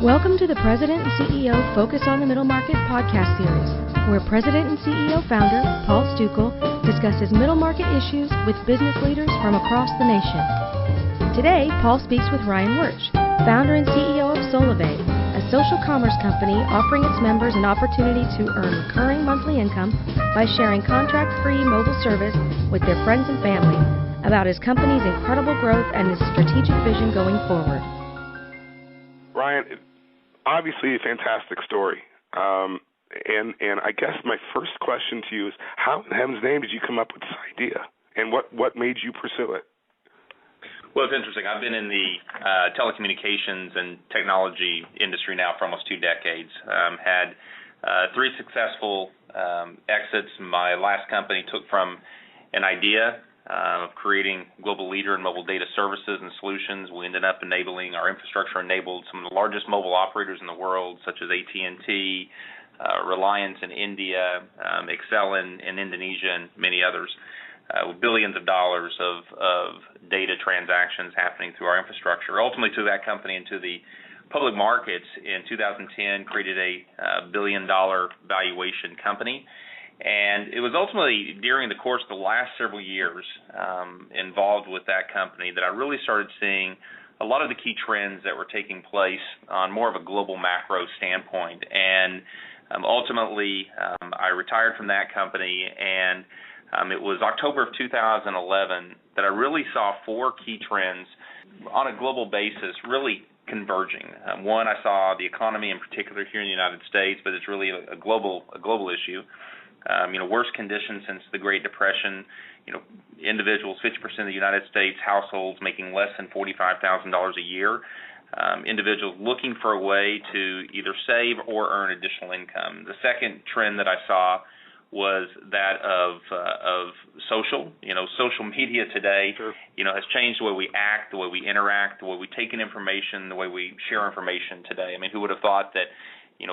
Welcome to the President and CEO Focus on the Middle Market podcast series, where President and CEO founder Paul Stukel discusses middle market issues with business leaders from across the nation. Today, Paul speaks with Ryan Wuerch, founder and CEO of Solavei, a social commerce company offering its members an opportunity to earn recurring monthly income by sharing contract-free mobile service with their friends and family, about his company's incredible growth and his strategic vision going forward. Ryan, obviously a fantastic story. And I guess my first question to you is, how in heaven's name did you come up with this idea? And what made you pursue it? Well, it's interesting. I've been in the telecommunications and technology industry now for almost 2 decades. Had 3 successful exits. My last company took from an idea of creating a global leader in mobile data services and solutions. We ended up enabling, our infrastructure enabled some of the largest mobile operators in the world, such as AT&T, Reliance in India, Excel in Indonesia, and many others, with billions of dollars of data transactions happening through our infrastructure. Ultimately, took that company into the public markets in 2010, created a billion-dollar valuation company. And it was ultimately during the course of the last several years involved with that company that I really started seeing a lot of the key trends that were taking place on more of a global macro standpoint. And ultimately, I retired from that company, and it was October of 2011 that I really saw 4 key trends on a global basis really converging. One, I saw the economy in particular here in the United States, but it's really a global issue. Worst conditions since the Great Depression. Individuals, 50% of the United States households making less than $45,000 a year. Individuals looking for a way to either save or earn additional income. The second trend that I saw was that of social. Social media today, Sure. Has changed the way we act, the way we interact, the way we take in information, the way we share information today. I mean, who would have thought that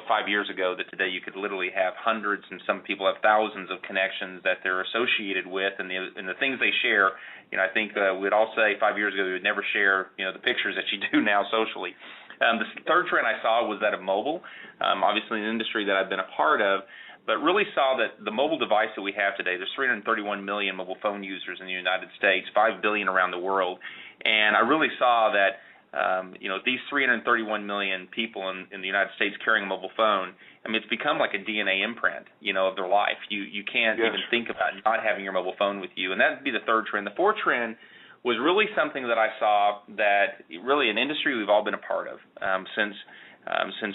5 years ago that today you could literally have hundreds, and some people have thousands of connections that they're associated with, and the things they share. I think we'd all say 5 years ago we would never share the pictures that you do now socially. The third trend I saw was that of mobile, obviously an industry that I've been a part of, but really saw that the mobile device that we have today, there's 331 million mobile phone users in the United States, 5 billion around the world, and I really saw that these 331 million people in the United States carrying a mobile phone, I mean, it's become like a DNA imprint, of their life. You can't even think about not having your mobile phone with you, and that would be the third trend. The fourth trend was really something that I saw that really an industry we've all been a part of since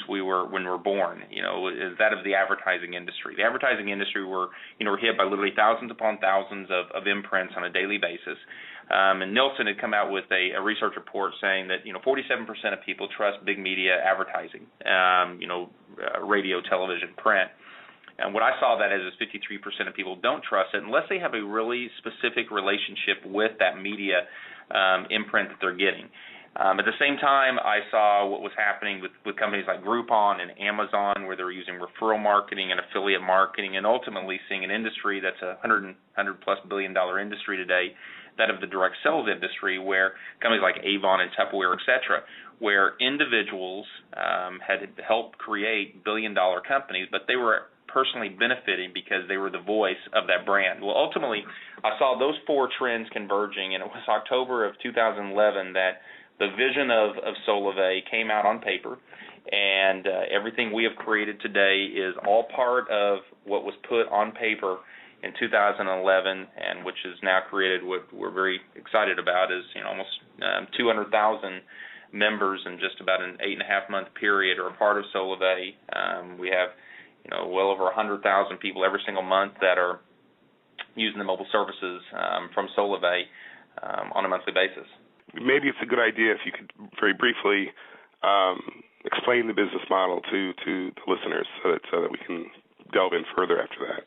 when we were born, is that of the advertising industry. The advertising industry were hit by literally thousands upon thousands of imprints on a daily basis. And Nielsen had come out with a research report saying that 47% of people trust big media advertising, radio, television, print. And what I saw that as is 53% of people don't trust it unless they have a really specific relationship with that media imprint that they're getting. At the same time, I saw what was happening with companies like Groupon and Amazon, where they were using referral marketing and affiliate marketing, and ultimately seeing an industry that's a $100+ billion industry today, that of the direct sales industry, where companies like Avon and Tupperware, et cetera, where individuals had helped create billion-dollar companies, but they were personally benefiting because they were the voice of that brand. Well, ultimately, I saw those 4 trends converging, and it was October of 2011 that the vision of Solavei came out on paper, and everything we have created today is all part of what was put on paper in 2011, and which has now created what we're very excited about is almost 200,000 members in just about an 8.5-month period are a part of Solavei. We have well over 100,000 people every single month that are using the mobile services from Solavei on a monthly basis. Maybe it's a good idea if you could very briefly explain the business model to the listeners so that we can delve in further after that.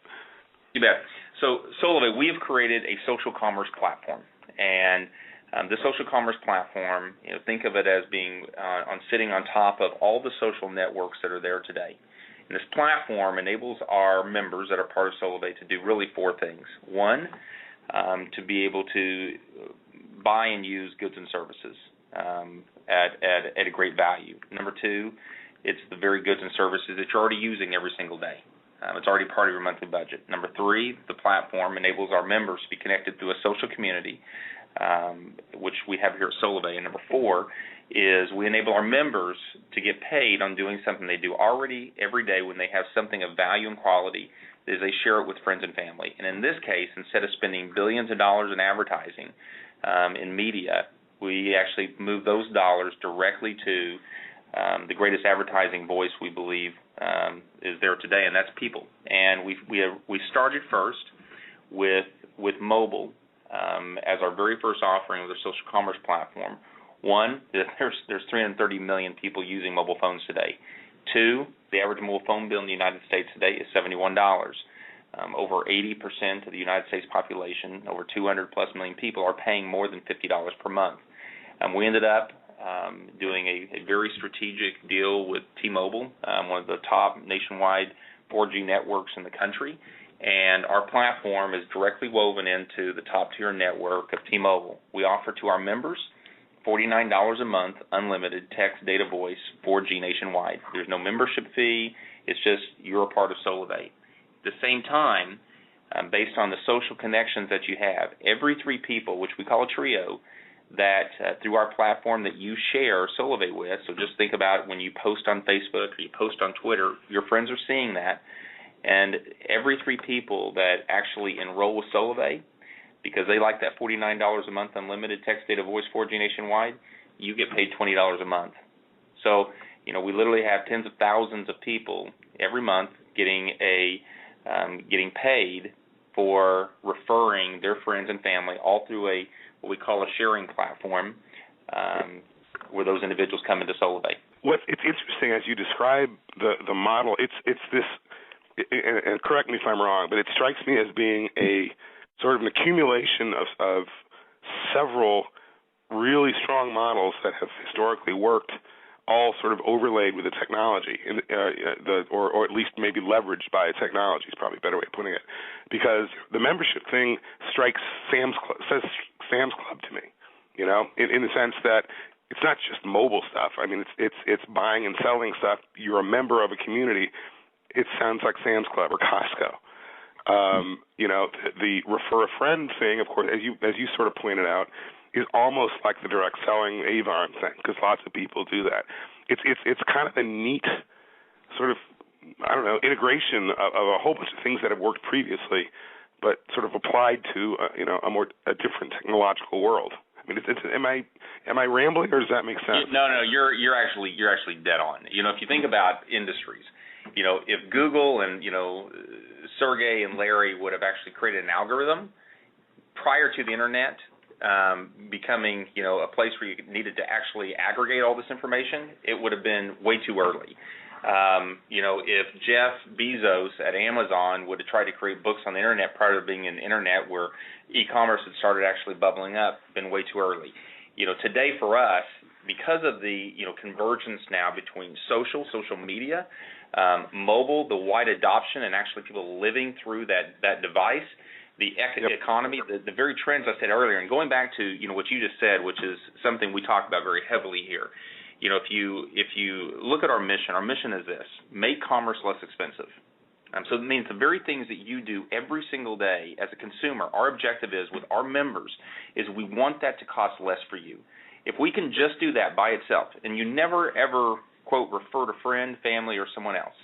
You bet. So Solavei, we have created a social commerce platform, and the social commerce platform, think of it as being sitting on top of all the social networks that are there today. And this platform enables our members that are part of Solavei to do really 4 things. One, to be able to buy and use goods and services. at a great value. Number two, it's the very goods and services that you're already using every single day. It's already part of your monthly budget. Number three, the platform enables our members to be connected through a social community, which we have here at Solavei. And number four is we enable our members to get paid on doing something they do already every day when they have something of value and quality, is they share it with friends and family. And in this case, instead of spending billions of dollars in advertising in media, we actually move those dollars directly to the greatest advertising voice we believe is there today, and that's people. And we started first with mobile as our very first offering with a social commerce platform. One, there's 330 million people using mobile phones today. Two, the average mobile phone bill in the United States today is $71. Over 80% of the United States population, over 200 plus million people, are paying more than $50 per month. We ended up doing a very strategic deal with T-Mobile, one of the top nationwide 4G networks in the country, and our platform is directly woven into the top-tier network of T-Mobile. We offer to our members $49 a month, unlimited text, data, voice, 4G nationwide. There's no membership fee. It's just you're a part of Solavei. At the same time, based on the social connections that you have, every three people, which we call a trio, that through our platform that you share Solavei with, so just think about when you post on Facebook or you post on Twitter, your friends are seeing that, and every three people that actually enroll with Solavei, because they like that $49 a month unlimited text, data, voice, 4G nationwide, you get paid $20 a month. So, we literally have tens of thousands of people every month getting paid for referring their friends and family all through what we call a sharing platform where those individuals come into Solavei. It's interesting as you describe the model. It's this, and correct me if I'm wrong, but it strikes me as being a sort of an accumulation of several really strong models that have historically worked, all sort of overlaid with the technology, or at least maybe leveraged by technology is probably a better way of putting it. Because the membership thing strikes says Sam's Club to me, in the sense that it's not just mobile stuff. I mean, it's buying and selling stuff. You're a member of a community. It sounds like Sam's Club or Costco. The refer a friend thing, of course, as you sort of pointed out, is almost like the direct selling Avon thing, because lots of people do that. It's kind of a neat sort of, integration of a whole bunch of things that have worked previously, but sort of applied to a different technological world. I mean, am I rambling, or does that make sense? No, you're actually dead on. If you think about industries, if Google and Sergey and Larry would have actually created an algorithm prior to the internet becoming a place where you needed to actually aggregate all this information, it would have been way too early. If Jeff Bezos at Amazon would have tried to create books on the internet prior to being an internet where e-commerce had started actually bubbling up, been way too early. Today for us, because of the convergence now between social media, mobile, the wide adoption, and actually people living through that device, the economy, the very trends I said earlier, and going back to what you just said, which is something we talk about very heavily here. If you look at our mission is this: make commerce less expensive. So it means the very things that you do every single day as a consumer, our objective is with our members is we want that to cost less for you. If we can just do that by itself, and you never ever, quote, refer to friend, family, or someone else,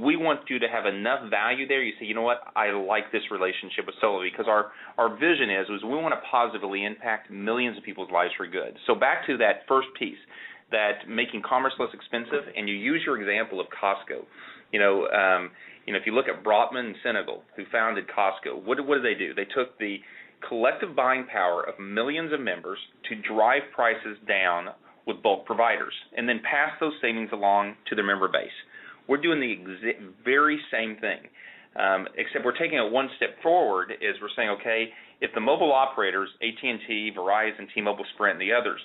we want you to have enough value there. You say, you know what, I like this relationship with Solavei, because our vision is we want to positively impact millions of people's lives for good. So back to that first piece, that making commerce less expensive, and you use your example of Costco. If you look at Brotman and Senegal, who founded Costco, what did they do? They took the collective buying power of millions of members to drive prices down with bulk providers, and then pass those savings along to their member base. We're doing the very same thing, except we're taking it one step forward. Is we're saying, okay, if the mobile operators, AT&T, Verizon, T-Mobile, Sprint, and the others,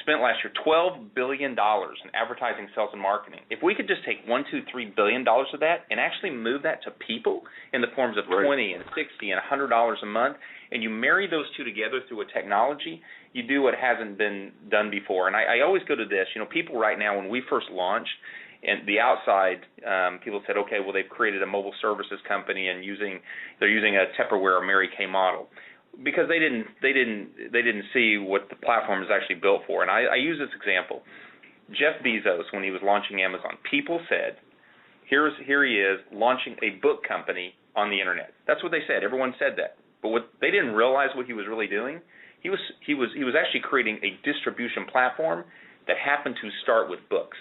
spent last year $12 billion in advertising, sales, and marketing, if we could just take $1, $2, $3 billion of that and actually move that to people in the forms of $20 and $60 and $100 a month, and you marry those two together through a technology, you do what hasn't been done before. And I always go to this. People right now, when we first launched, and the outside people said, okay, well, they've created a mobile services company and they're using a Tupperware or Mary Kay model, because they didn't see what the platform is actually built for. And I use this example. Jeff Bezos, when he was launching Amazon, people said, here he is launching a book company on the internet. That's what they said. Everyone said that. But what they didn't realize what he was really doing, he was actually creating a distribution platform that happened to start with books.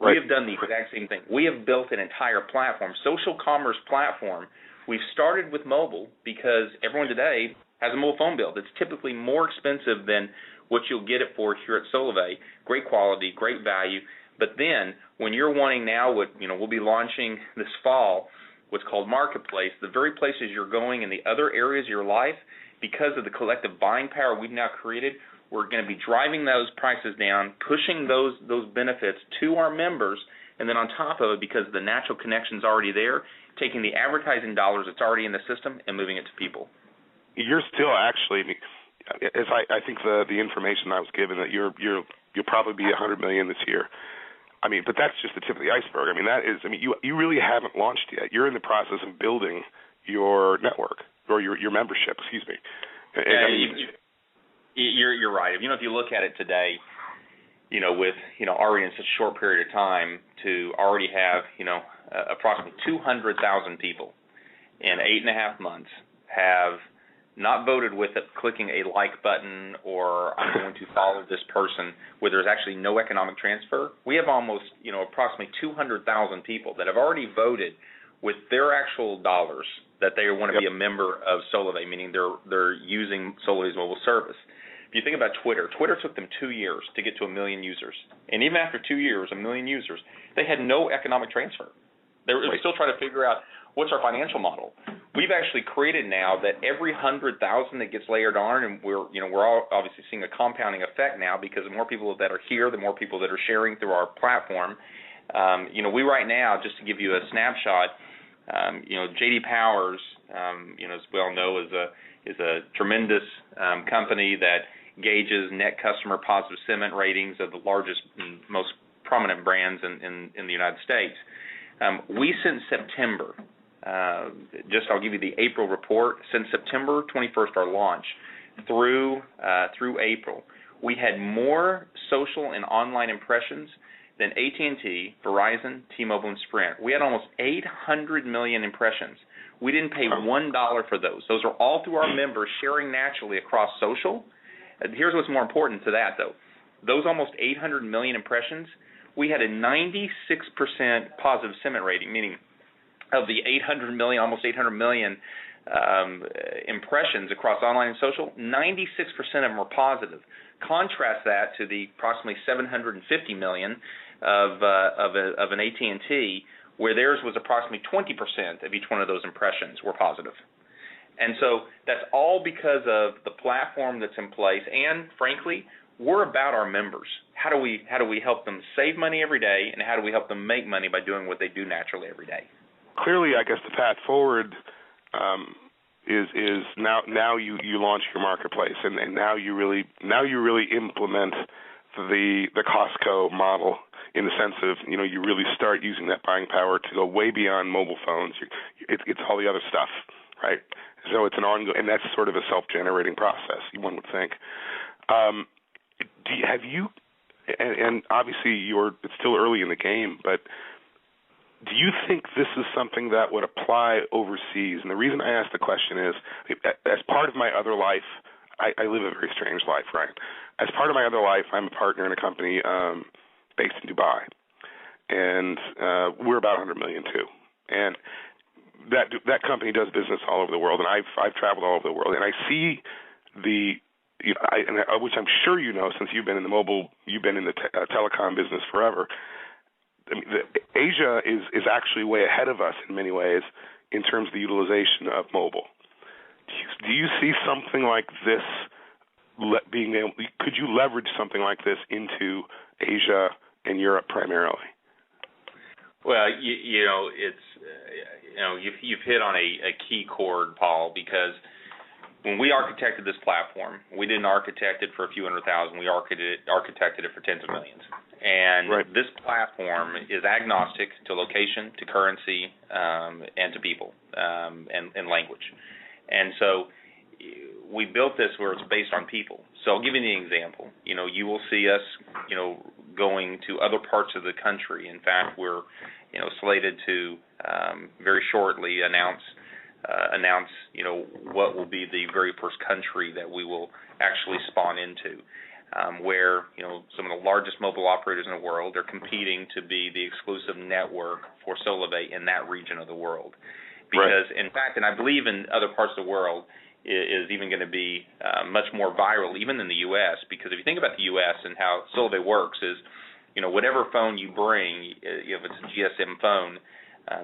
Right. We have done the exact same thing. We have built an entire platform, social commerce platform. We've started with mobile because everyone today has a mobile phone bill that's typically more expensive than what you'll get it for here at Solavei. Great quality, great value. But then when you're wanting now what we'll be launching this fall, what's called Marketplace, the very places you're going in the other areas of your life, because of the collective buying power we've now created, we're going to be driving those prices down, pushing those benefits to our members, and then on top of it, because the natural connection's already there, taking the advertising dollars that's already in the system and moving it to people. You're still actually, as I think the information I was given, that you'll probably be $100 million this year. But that's just the tip of the iceberg. You really haven't launched yet. You're in the process of building your network or your membership. Excuse me. You're right. If you look at it today, with already in such a short period of time to already have approximately 200,000 people in 8.5 months have not voted with it, clicking a like button or I'm going to follow this person, where there's actually no economic transfer. We have almost approximately 200,000 people that have already voted with their actual dollars that they want to be a member of Solavei, meaning they're using Solavei's mobile service. If you think about Twitter took them 2 years to get to 1 million users. And even after 2 years, 1 million users, they had no economic transfer. They were still trying to figure out what's our financial model. We've actually created now that every 100,000 that gets layered on, and we're all obviously seeing a compounding effect now because the more people that are here, the more people that are sharing through our platform. We right now, just to give you a snapshot, J.D. Powers, as we all know, is a tremendous company that gauges net customer positive sentiment ratings of the largest and most prominent brands in the United States. We, since September, I'll give you the April report, since September 21st, our launch, through April, we had more social and online impressions than AT&T, Verizon, T-Mobile, and Sprint. We had almost 800 million impressions. We didn't pay $1 for those. Those are all through our members sharing naturally across social. Here's what's more important to that, though. Those almost 800 million impressions, we had a 96% positive sentiment rating, meaning of the almost 800 million impressions across online and social, 96% of them were positive. Contrast that to the approximately 750 million of an AT&T, where theirs was approximately 20% of each one of those impressions were positive. And so that's all because of the platform that's in place, and frankly, we're about our members. How do we help them save money every day, and how do we help them make money by doing what they do naturally every day? Clearly, I guess the path forward is now you launch your marketplace, and now you really implement the Costco model, in the sense of you really start using that buying power to go way beyond mobile phones. It's all the other stuff, right? So it's an ongoing, and that's sort of a self-generating process, one would think. And obviously it's still early in the game, but do you think this is something that would apply overseas? And the reason I ask the question is, as part of my other life, I live a very strange life, right? As part of my other life, I'm a partner in a company based in Dubai, and we're about 100 million too. And that company does business all over the world, and I've traveled all over the world, and I see which I'm sure you know, since you've been in the telecom business forever. Asia is actually way ahead of us in many ways in terms of the utilization of mobile. Do you see something like this could you leverage something like this into Asia and Europe primarily? Well, it's you've hit on a key chord, Paul, because when we architected this platform, we didn't architect it for a few $100,000. We architected it for tens of millions. And this platform is agnostic to location, to currency, and to people, and language. And so we built this where it's based on people. So I'll give you an example. You will see us, going to other parts of the country. In fact, we're, slated to very shortly announce, what will be the very first country that we will actually spawn into, where, some of the largest mobile operators in the world are competing to be the exclusive network for Solavei in that region of the world. Because, in fact, and I believe in other parts of the world, is even going to be much more viral, even in the U.S., because if you think about the U.S. and how Solavei works is, whatever phone you bring, if it's a GSM phone,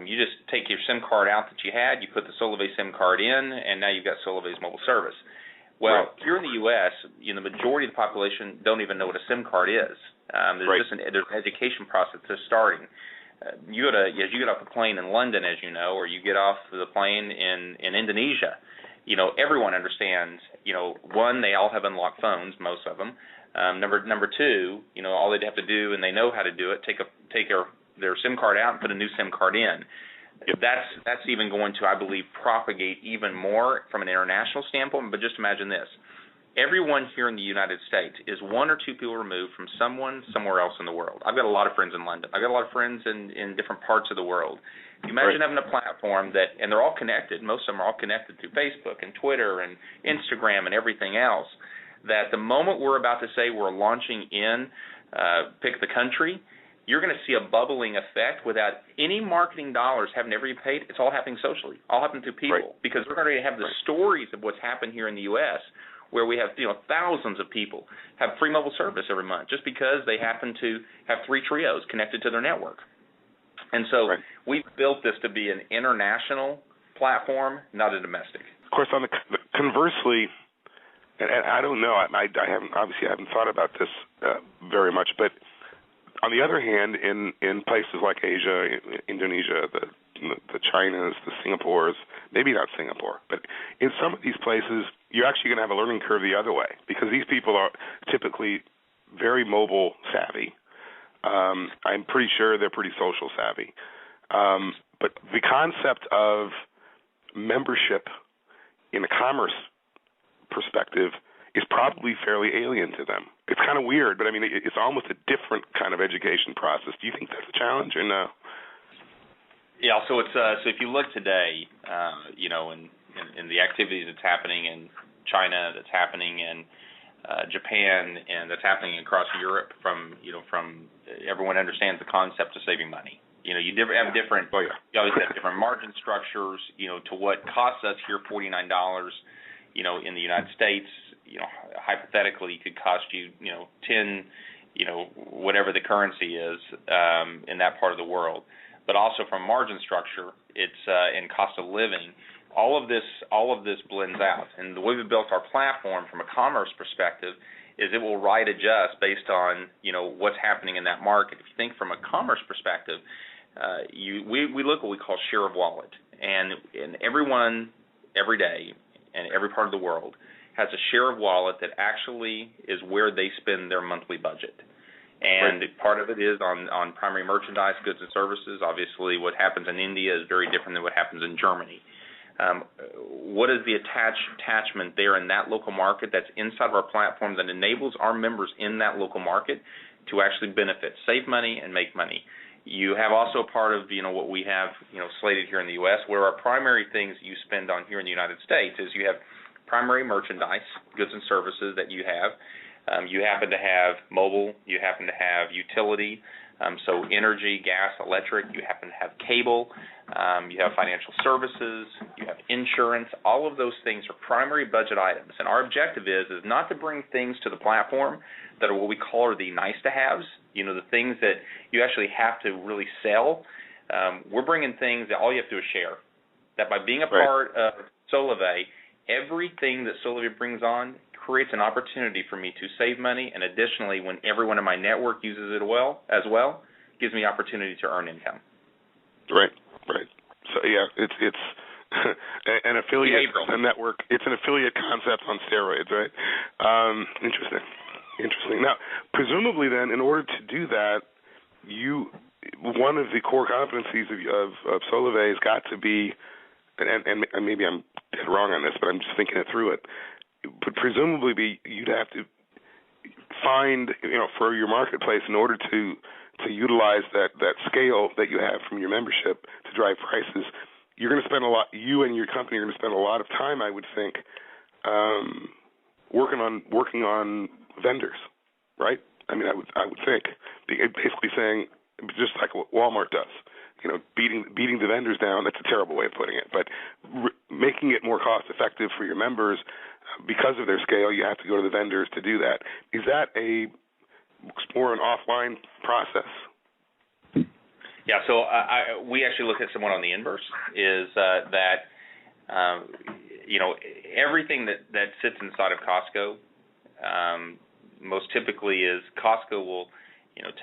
you just take your SIM card out that you had, you put the Solavei SIM card in, and now you've got Solavei's mobile service. Well, here in the U.S., the majority of the population don't even know what a SIM card is. There's just there's an education process that's starting. As you get off the plane in London, as you know, or you get off the plane in Indonesia, everyone understands, one, they all have unlocked phones, most of them. Number two, all they'd have to do, and they know how to do it, take their SIM card out and put a new SIM card in. That's even going to, I believe, propagate even more from an international standpoint. But just imagine this. Everyone here in the United States is one or two people removed from someone somewhere else in the world. I've got a lot of friends in London. I've got a lot of friends in different parts of the world. You imagine having a platform that, and they're all connected, most of them are all connected through Facebook and Twitter and Instagram and everything else, that the moment we're about to say we're launching in, pick the country, you're going to see a bubbling effect without any marketing dollars having ever been paid. It's all happening socially, all happening through people, because we're going to have the stories of what's happened here in the U.S., where we have thousands of people have free mobile service every month just because they happen to have 3 trios connected to their network. And so we've built this to be an international platform, not a domestic. Of course, on the conversely, and I don't know, I haven't thought about this very much, but on the other hand, in places like Asia, Indonesia, the Chinas, the Singapores, maybe not Singapore, but in some of these places, you're actually going to have a learning curve the other way, because these people are typically very mobile savvy. I'm pretty sure they're pretty social savvy. But the concept of membership in a commerce perspective is probably fairly alien to them. It's kind of weird, but I mean, it's almost a different kind of education process. Do you think that's a challenge or no? Yeah, so it's so if you look today, in the activities that's happening in China, that's happening in Japan, and that's happening across Europe, from everyone understands the concept of saving money. You have different, you always have different margin structures. To what costs us here $49, in the United States, hypothetically could cost you, 10, whatever the currency is in that part of the world. But also from margin structure, it's in cost of living. All of this blends out. And the way we built our platform from a commerce perspective is it will right adjust based on, what's happening in that market. If you think from a commerce perspective, we look at what we call share of wallet. And everyone, every day, and every part of the world has a share of wallet that actually is where they spend their monthly budget. And part of it is on primary merchandise, goods and services. Obviously, what happens in India is very different than what happens in Germany. What is the attachment there in that local market that's inside of our platform that enables our members in that local market to actually benefit, save money, and make money? You have also part of what we have slated here in the U.S., where our primary things you spend on here in the United States is you have primary merchandise, goods and services that you have. You happen to have mobile. You happen to have utility, so energy, gas, electric. You happen to have cable. You have financial services. You have insurance. All of those things are primary budget items. And our objective is not to bring things to the platform that are what we call the nice-to-haves, the things that you actually have to really sell. We're bringing things that all you have to do is share. That by being a part of Solavei, everything that Solavei brings on creates an opportunity for me to save money, and additionally, when everyone in my network uses it as well, gives me opportunity to earn income. Right. So yeah, it's an affiliate Behavioral. network. It's an affiliate concept on steroids, right? Interesting. Now, presumably then, in order to do that, one of the core competencies of Solavei has got to be, and maybe I'm dead wrong on this, but I'm just thinking it through it, but presumably you'd have to find, for your marketplace, in order to utilize that scale that you have from your membership to drive prices, you're going to spend you and your company are going to spend a lot of time, I would think, working on vendors, right? I mean, I would think, basically saying, just like what Walmart does, beating the vendors down. That's a terrible way of putting it, but making it more cost effective for your members. Because of their scale, you have to go to the vendors to do that. Is that more an offline process? Yeah, so we actually look at someone on the inverse, is that everything that sits inside of Costco, most typically is Costco will,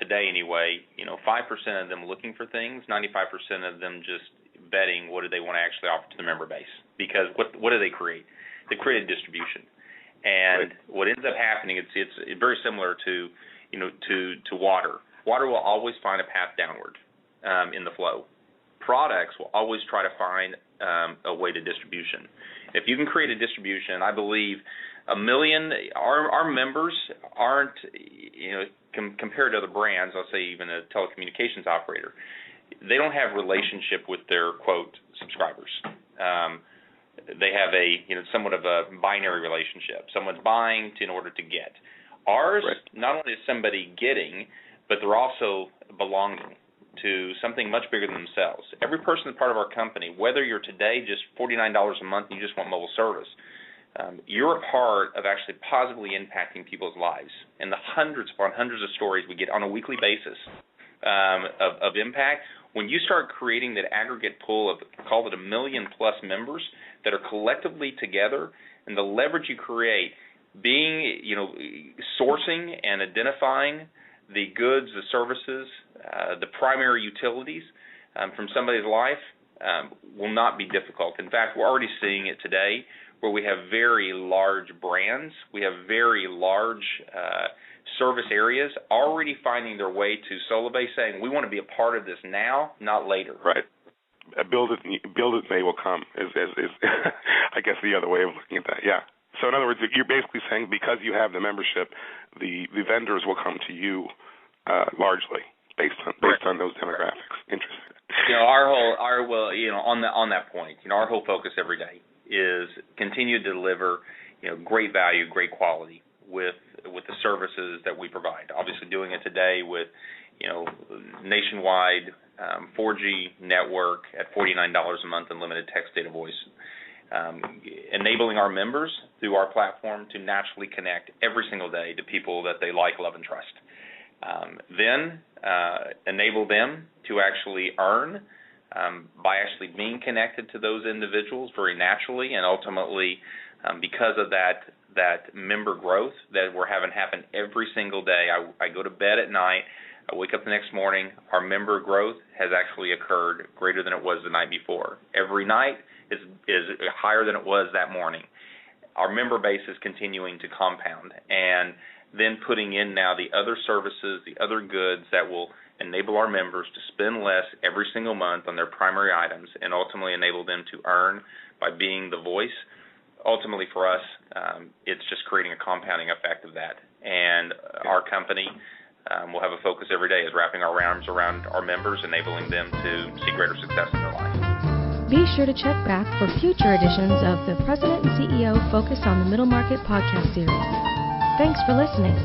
today anyway, 5% of them looking for things, 95% of them just betting what do they want to actually offer to the member base. Because what do they create? They create a distribution. And what ends up happening, it's very similar to water. Water will always find a path downward in the flow. Products will always try to find a way to distribution. If you can create a distribution, I believe our members aren't, compared to other brands, I'll say even a telecommunications operator, they don't have relationship with their, quote, subscribers. They have somewhat of a binary relationship. Someone's buying in order to get. Ours, not only is somebody getting, but they're also belonging to something much bigger than themselves. Every person that's part of our company, whether you're today just $49 a month and you just want mobile service, you're a part of actually positively impacting people's lives. And the hundreds upon hundreds of stories we get on a weekly basis of impact, when you start creating that aggregate pool of, call it 1 million plus members that are collectively together, and the leverage you create, being, sourcing and identifying the goods, the services, the primary utilities from somebody's life will not be difficult. In fact, we're already seeing it today where we have very large brands, we have very large service areas already finding their way to Solavei saying, we want to be a part of this now, not later. Right. Build it, they will come is I guess the other way of looking at that. Yeah. So in other words, you're basically saying because you have the membership, the vendors will come to you largely based on those demographics. Interesting. On that point, our whole focus every day is continue to deliver, great value, great quality with the services that we provide. Obviously, doing it today with, nationwide 4G network at $49 a month, unlimited text, data, voice, enabling our members through our platform to naturally connect every single day to people that they like, love, and trust. Then enable them to actually earn by actually being connected to those individuals very naturally, and ultimately because of that member growth that we're having happen every single day. I go to bed at night, I wake up the next morning, our member growth has actually occurred greater than it was the night before. Every night is higher than it was that morning. Our member base is continuing to compound, and then putting in now the other services, the other goods that will enable our members to spend less every single month on their primary items and ultimately enable them to earn by being the voice. Ultimately for us, it's just creating a compounding effect of that. And our company will have a focus every day is wrapping our arms around our members, enabling them to see greater success in their life. Be sure to check back for future editions of the President and CEO Focus on the Middle Market podcast series. Thanks for listening.